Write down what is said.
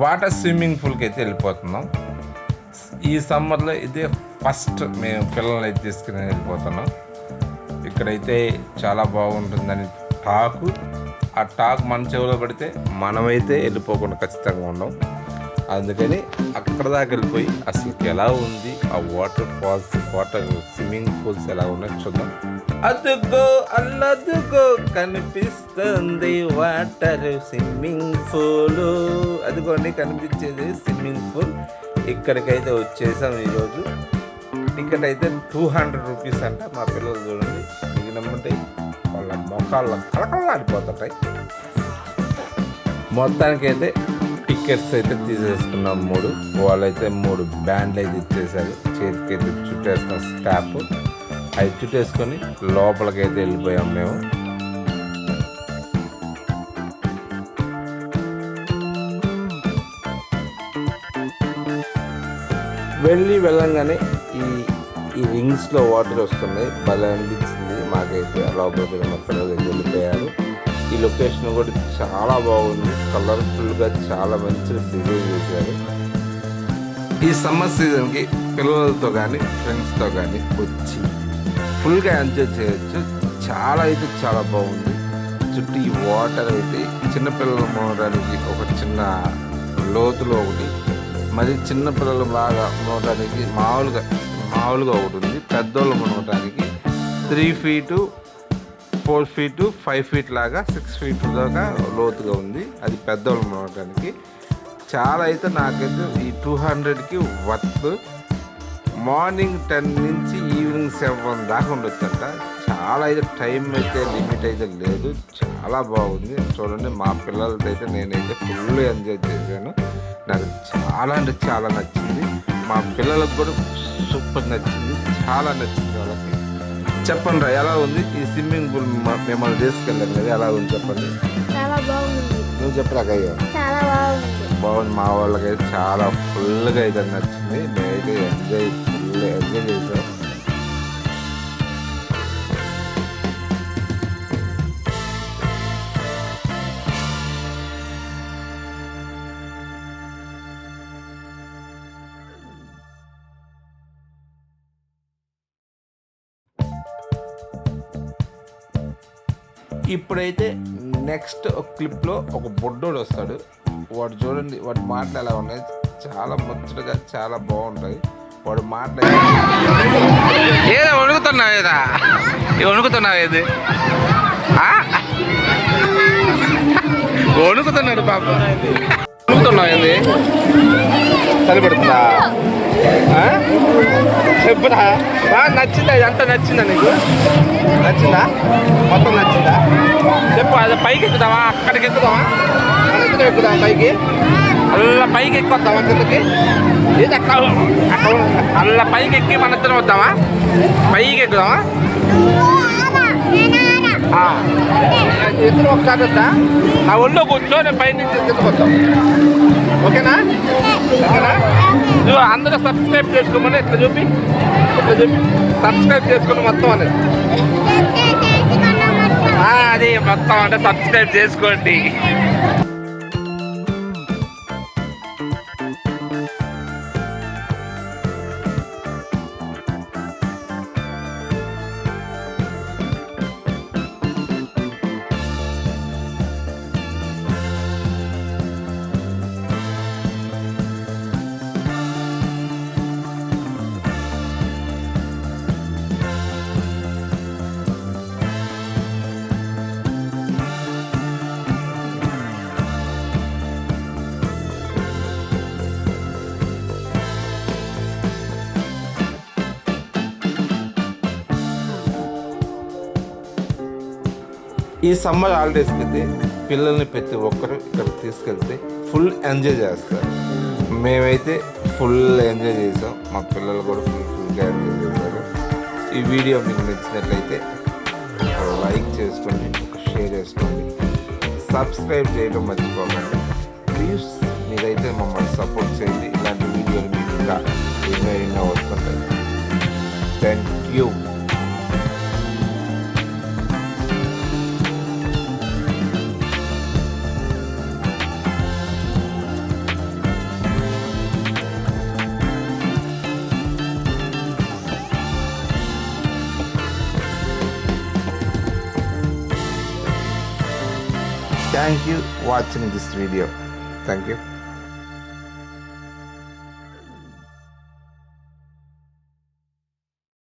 Water swimming పూల్కి అయితే వెళ్ళిపోతున్నాం. ఈ సమ్మర్లో ఇదే ఫస్ట్ మేము పిల్లల్ని అయితే తీసుకుని వెళ్ళిపోతున్నాం. ఇక్కడైతే చాలా బాగుంటుందని టాకు. ఆ టాక్ మన చెవిలో పడితే మనమైతే వెళ్ళిపోకుండా ఖచ్చితంగా ఉన్నాం. అందుకని అక్కడ దాకా వెళ్ళిపోయి అసలుకి ఎలా ఉంది ఆ water falls, water swimming pools ఎలా ఉన్నాయో చూద్దాం. అదుగో అల్లదుగో కనిపిస్తుంది వాటర్ స్విమ్మింగ్ పూల్. అదిగోండి కనిపించేది స్విమ్మింగ్ పూల్. ఇక్కడికైతే వచ్చేసాం ఈరోజు. టికెట్ అయితే 200 రూపీస్ అంట. మా పిల్లలు చూడండి మిగిలినమ్మంటే వాళ్ళ మొక్కలు కళకళలాడిపోతుంటాయి. మొత్తానికైతే టికెట్స్ అయితే తీసేసుకున్నాం 3. వాళ్ళైతే 3 బ్యాండ్లు అయితే ఇచ్చేసారు. చేతికి అయితే చుట్టేసిన స్టాప్ అవి చుట్టేసుకొని లోపలికైతే వెళ్ళిపోయాం మేము. వెళ్ళంగానే ఈ రింగ్స్లో వాటర్ వస్తున్నాయి. భలే అనిపించింది మాకైతే. లోపలికి మా పిల్లలు వెళ్ళిపోయారు. ఈ లొకేషన్ కూడా చాలా బాగుంది. కలర్ఫుల్గా చాలా మంచిగా డిజైన్ చేశారు. ఈ సమ్మర్ సీజన్కి పిల్లలతో కానీ ఫ్రెండ్స్తో కానీ వచ్చి ఫుల్గా ఎంజాయ్ చేయొచ్చు. చాలా అయితే చాలా బాగుంది. చుట్టూ ఈ వాటర్ అయితే చిన్నపిల్లలు మోయడానికి ఒక చిన్న లోతులో ఒకటి, మరి చిన్నపిల్లలు బాగా మోయడానికి మామూలుగా ఒకటి ఉంది. పెద్దోళ్ళు మునగటానికి 3 feet 4 feet 5 feet లాగా 6 feet దాకా లోతుగా ఉంది. అది పెద్దోళ్ళు మునగటానికి. చాలా అయితే నాకైతే ఈ 200కి వర్త్. మార్నింగ్ 10 నుంచి ఈవినింగ్ 7 దాకా ఉండొచ్చంట. చాలా అయితే టైం అయితే లిమిట్ అయితే లేదు. చాలా బాగుంది. చూడండి మా పిల్లలతో అయితే నేనైతే ఫుల్ ఎంజాయ్ చేశాను. నాకు చాలా అంటే చాలా నచ్చింది. మా పిల్లలకు కూడా సూపర్ నచ్చింది. చాలా నచ్చింది వాళ్ళకి. చెప్పండి రా ఎలా ఉంది ఈ స్విమ్మింగ్ పూల్? మిమ్మల్ని తీసుకెళ్ళాను కదా, ఎలా ఉంది చెప్పండి. చాలా బాగుంది. నువ్వు చెప్పరాకయ్యా. చాలా బాగుంది. బాగుంది. మా వాళ్ళకైతే చాలా ఫుల్గా అయితే నచ్చింది. మేమైతే ఫుల్ ఎంజాయ్ చేసాం. ఇప్పుడైతే నెక్స్ట్ ఒక క్లిప్లో ఒక బొడ్డోడు వస్తాడు. వాడు చూడండి వాడి మాటలు ఎలా ఉన్నాయి, చాలా ముచ్చటగా చాలా బాగుంటాయి. వాడు మాటలు ఏదో వణుకుతున్నావు, ఏదా వణుకుతున్నావు, ఏది వణుకుతున్నాడు పాప. వణుకుతున్నావు ఏంది? చలి పెడుతుందా? చెప్పురా. నచ్చిందా? ఇదంతా నచ్చిందా నీకు? నచ్చిందా? మొత్తం నచ్చిందా? చెప్పు. అది పైకి ఎక్కుదామా? అక్కడికి ఎక్కుదామా? మన ఇద్దరు ఎక్కుదామా పైకి? అల్ల పైకి ఎక్కువద్దామా కిందకి? ఏది అక్కడ అల్ల పైకి ఎక్కి మన ఇద్దరం వద్దామా? పైకి ఎక్కుదామా? ఇద్దరు ఒకసారి వద్దా? నా ఒళ్ళో కూర్చో, నేను పై నుంచి కిందకు వద్దాం. ఓకేనా? ఓకేనా? నువ్వు అందరూ సబ్స్క్రైబ్ చేసుకోమని ఇట్లా చూపి సబ్స్క్రైబ్ చేసుకుని మొత్తం అనేది. అది మొత్తం అంటే సబ్స్క్రైబ్ చేసుకోండి. ఈ సమ్మర్ హాలిడేస్కి అయితే పిల్లల్ని ప్రతి ఒక్కరు ఇక్కడ తీసుకెళ్తే ఫుల్ ఎంజాయ్ చేస్తారు. మేమైతే ఫుల్ ఎంజాయ్ చేసాం. మా పిల్లలు కూడా ఫుల్గా ఎంజాయ్ చేశారు. ఈ వీడియో మీకు నచ్చినట్లయితే లైక్ చేసుకోండి, షేర్ చేసుకోండి, సబ్స్క్రైబ్ చేయడం మర్చిపోకండి ప్లీజ్. మీరైతే మమ్మల్ని సపోర్ట్ చేయండి. ఇలాంటి వీడియోలు మీకు ఇంకా ఎన్నో వస్తుంటాయి. Thank you. Thank you watching this video. Thank you.